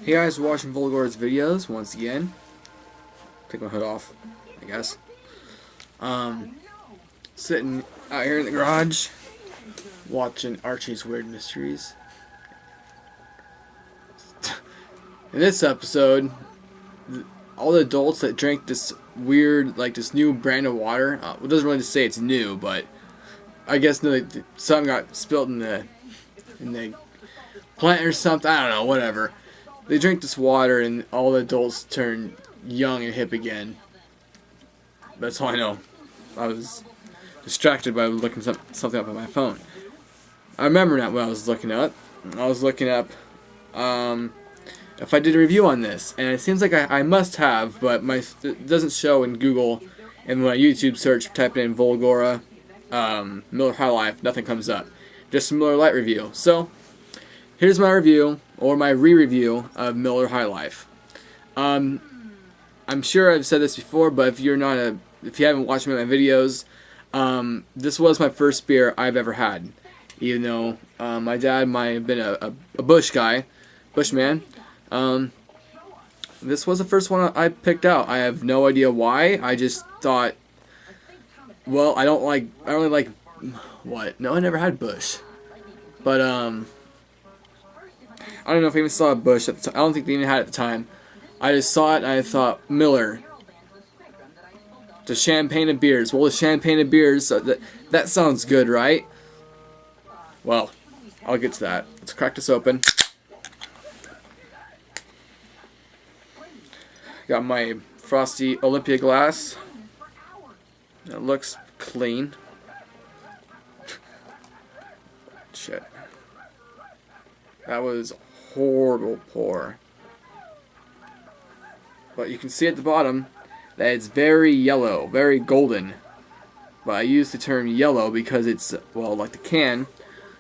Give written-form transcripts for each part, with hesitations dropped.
Hey guys, we're watching Volgor's videos once again. Take my hood off, I guess. Sitting out here in the garage, watching Archie's Weird Mysteries. In this episode, all the adults that drank this weird, this new brand of water, it doesn't really say it's new, but I guess something got spilled in the plant or something. I don't know, whatever. They drink this water and all the adults turn young and hip again. That's all I know. I was distracted by looking something up on my phone. I remember not what I was looking up. I was looking up if I did a review on this, and it seems like I must have, but it doesn't show in Google. And when I YouTube search, type in Volgora, Miller High Life, nothing comes up. Just a Miller Lite review. So here's my review, or my re-review of Miller High Life. I'm sure I've said this before, but if you haven't watched my videos, this was my first beer I've ever had. Even though my dad might have been a Bushman. This was the first one I picked out. I have no idea why. I just thought, well, I don't really like what? No, I never had Bush. But I don't know if I even saw a Bush at the time. I don't think they even had it at the time. I just saw it and I thought, Miller. The champagne of beers. Well, the champagne of beers, that sounds good, right? Well, I'll get to that. Let's crack this open. Got my frosty Olympia glass. It looks clean. Shit. That was horrible pour. But you can see at the bottom that it's very yellow, very golden. But I use the term yellow because it's, well, like the can.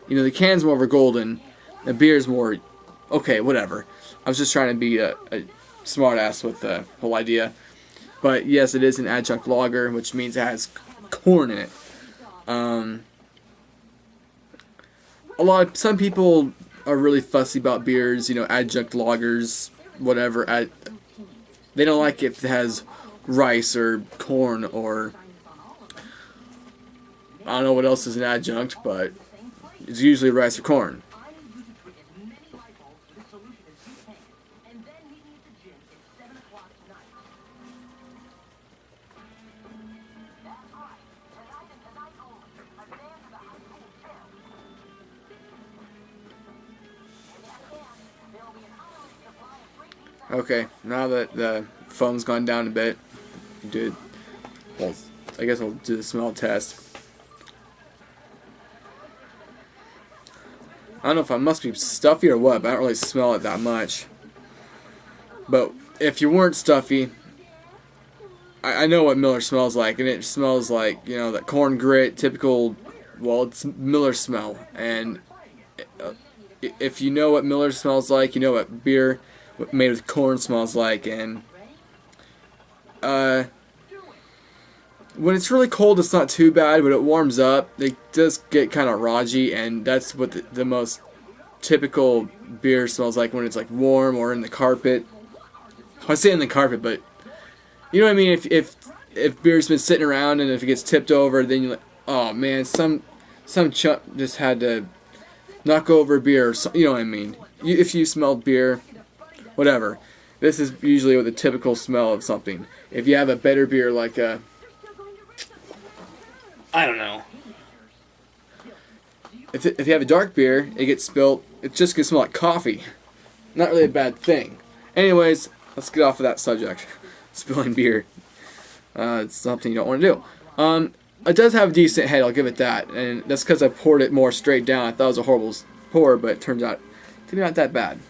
You know, the can's more of a golden. The beer's more, okay, whatever. I was just trying to be a smart ass with the whole idea. But yes, it is an adjunct lager, which means it has corn in it. Some people are really fussy about beers, you know, adjunct lagers, whatever. They don't like it if it has rice or corn or I don't know what else is an adjunct, but it's usually rice or corn. Okay, now that the foam's gone down a bit, I guess I'll do the smell test. I don't know if I must be stuffy or what, but I don't really smell it that much. But if you weren't stuffy, I know what Miller smells like, and it smells like, you know, that corn grit, typical, well, it's Miller smell. And if you know what Miller smells like, you know what beer made with corn smells like. And when it's really cold, it's not too bad, but it warms up, it does get kind of raunchy, and that's what the most typical beer smells like when it's like warm or in the carpet. I say in the carpet, but you know what I mean. If beer's been sitting around and if it gets tipped over, then you're like, oh man, some chump just had to knock over beer. Or you know what I mean. If you smelled beer, whatever. This is usually what the typical smell of something. If you have a better beer like a, I don't know. If you have a dark beer, it gets spilt. It's just gonna smell like coffee. Not really a bad thing. Anyways, let's get off of that subject. Spilling beer. It's something you don't want to do. It does have a decent head, I'll give it that. And that's because I poured it more straight down. I thought it was a horrible pour, but it turns out to be not that bad.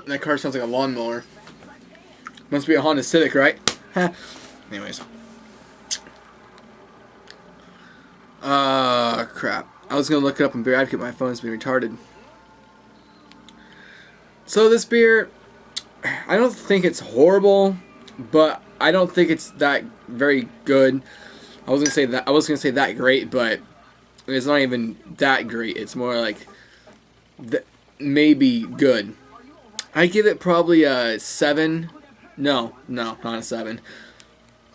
That car sounds like a lawnmower. Must be a Honda Civic, right? Anyways. Crap. I was gonna look it up on Beer Advocate, my phone's being retarded. So this beer, I don't think it's horrible, but I don't think it's that very good. I was gonna say that great, but it's not even that great. It's more like maybe good. I give it probably a 7. No, not a 7.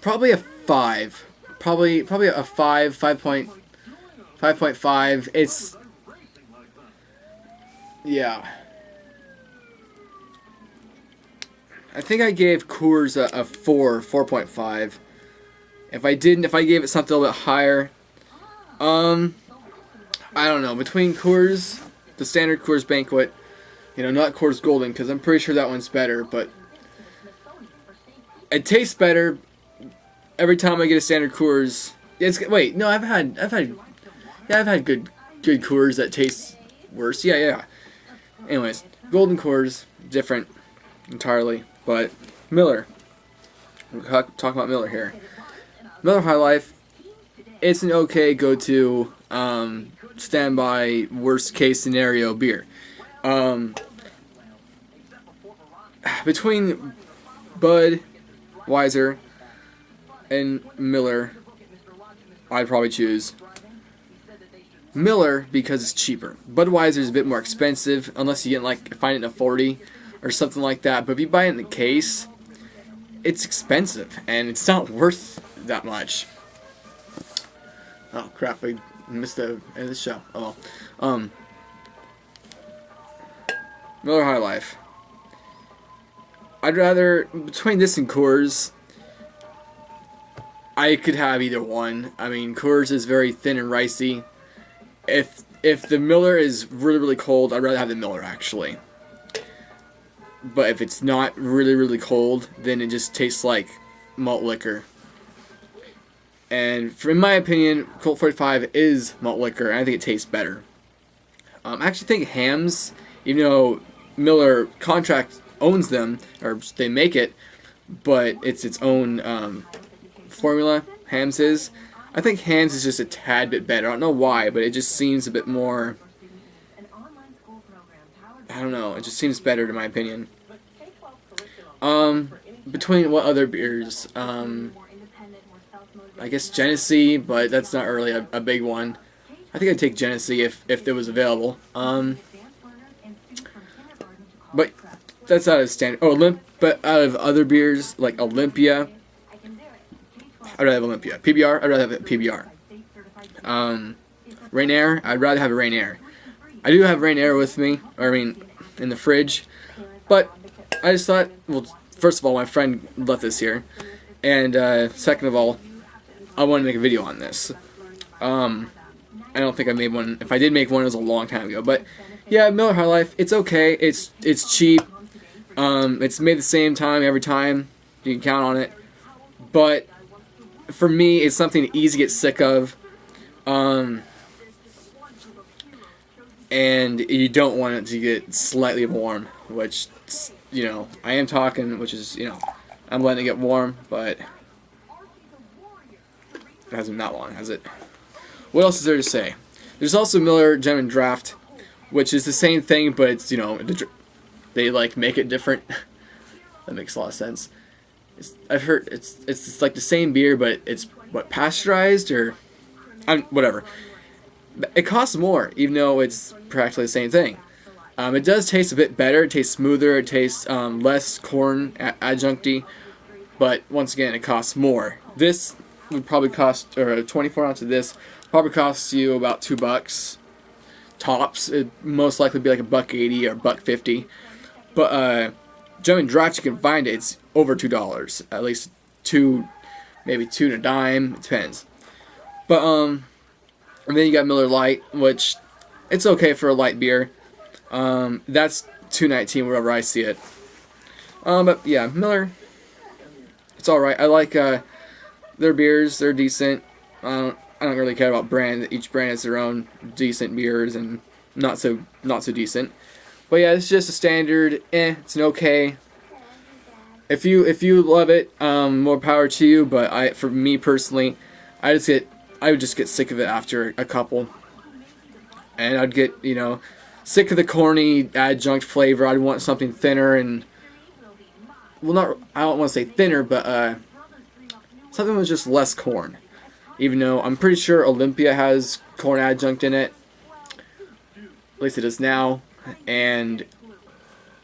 Probably a 5. Probably a 5, 5.5. It's, yeah. I think I gave Coors a 4, 4.5. If I gave it something a little bit higher, I don't know. Between Coors, the standard Coors Banquet, not Coors Golden, because I'm pretty sure that one's better, but it tastes better every time I get a standard Coors. Wait, no, I've had good Coors that taste worse. Yeah. Anyways, Golden Coors, different entirely, but Miller. We'll talk about Miller here. Miller High Life, it's an okay go-to standby worst case scenario beer. Between Bud, Weiser, and Miller, I'd probably choose Miller because it's cheaper. Budweiser is a bit more expensive unless you find it in a 40 or something like that. But if you buy it in the case, it's expensive and it's not worth that much. Oh crap! I missed the end of the show. Oh well. Miller High Life. I'd rather, between this and Coors, I could have either one. I mean, Coors is very thin and ricey. If the Miller is really cold, I'd rather have the Miller actually. But if it's not really cold, then it just tastes like malt liquor. And in my opinion, Colt 45 is malt liquor, and I think it tastes better. I actually think Hamm's, even though Miller contract owns them, or they make it, but it's its own formula, Hamm's is. I think Hamm's is just a tad bit better. I don't know why, but it just seems a bit more, I don't know, it just seems better to my opinion. Between what other beers? I guess Genesee, but that's not really a big one. I think I'd take Genesee if it was available. But that's out of standard. Oh, but out of other beers like Olympia, I'd rather have Olympia. PBR, I'd rather have a PBR. Rainier, I'd rather have a Rainier. I do have Rainier with me, in the fridge, but I just thought, well, first of all, my friend left this here, and second of all, I wanted to make a video on this. I don't think I made one. If I did make one, it was a long time ago. But yeah, Miller High Life, it's okay. It's cheap. It's made the same time every time. You can count on it. But for me, it's something easy to get sick of. And you don't want it to get slightly warm, which, I am talking, which is, I'm letting it get warm, but it hasn't been that long, has it? What else is there to say? There's also Miller Gentleman Draft, which is the same thing, but it's, they make it different. That makes a lot of sense. I've heard it's like the same beer, but it's pasteurized or whatever. It costs more, even though it's practically the same thing. It does taste a bit better. It tastes smoother. It tastes less corn adjuncty, but once again, it costs more. This would probably cost, or a 24 ounce of this probably costs you about $2 tops. It'd most likely be like $1.80 or $1.50. But Gentleman Draft, you can find it. It's over $2, at least maybe $2 and a dime. It depends. But and then you got Miller Lite, which it's okay for a light beer. That's $2.19 wherever I see it. But yeah, Miller, it's all right. I like their beers. They're decent. I don't really care about brand. Each brand has their own decent beers and not so decent. But yeah, it's just a standard. It's an okay. If you love it, more power to you. But for me personally, I would just get sick of it after a couple, and I'd get sick of the corny adjunct flavor. I want something thinner and, well, not, I don't want to say thinner, but something with just less corn. Even though I'm pretty sure Olympia has corn adjunct in it, at least it is now,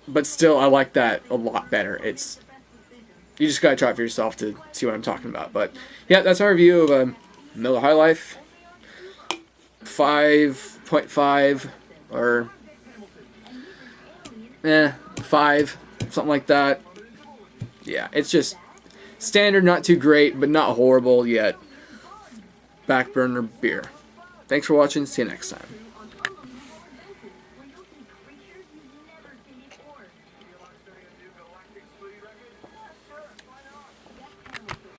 but still I like that a lot better. You just gotta try it for yourself to see what I'm talking about. But yeah, that's our review of Miller High Life 5.5 or 5, something like that. Yeah, it's just standard, not too great, but not horrible yet. Back burner beer. Thanks for watching. See you next time.